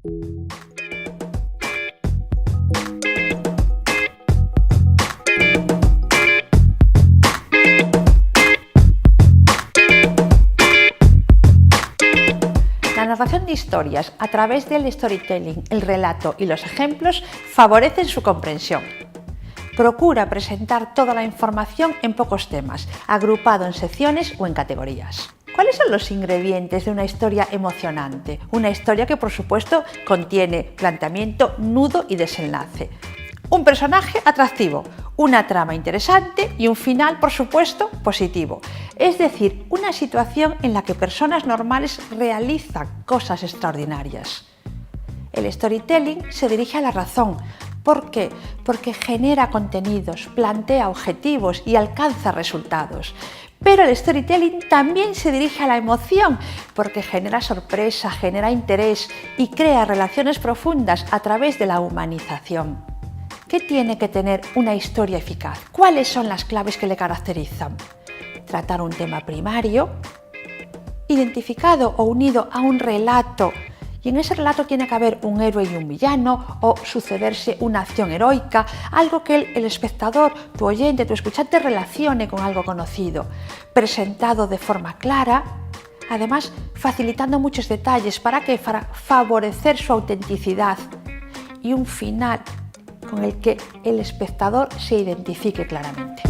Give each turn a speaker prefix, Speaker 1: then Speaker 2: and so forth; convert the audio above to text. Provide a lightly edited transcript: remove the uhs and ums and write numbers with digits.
Speaker 1: La narración de historias a través del storytelling, el relato y los ejemplos favorecen su comprensión. Procura presentar toda la información en pocos temas, agrupado en secciones o en categorías. ¿Cuáles son los ingredientes de una historia emocionante? Una historia que, por supuesto, contiene planteamiento, nudo y desenlace. Un personaje atractivo, una trama interesante y un final, por supuesto, positivo. Es decir, una situación en la que personas normales realizan cosas extraordinarias. El storytelling se dirige a la razón. ¿Por qué? Porque genera contenidos, plantea objetivos y alcanza resultados. Pero el storytelling también se dirige a la emoción, porque genera sorpresa, genera interés y crea relaciones profundas a través de la humanización. ¿Qué tiene que tener una historia eficaz? ¿Cuáles son las claves que le caracterizan? Tratar un tema primario, identificado o unido a un relato, y en ese relato tiene que haber un héroe y un villano o sucederse una acción heroica, algo que el espectador, tu oyente, tu escuchante relacione con algo conocido, presentado de forma clara, además facilitando muchos detalles para favorecer su autenticidad, y un final con el que el espectador se identifique claramente.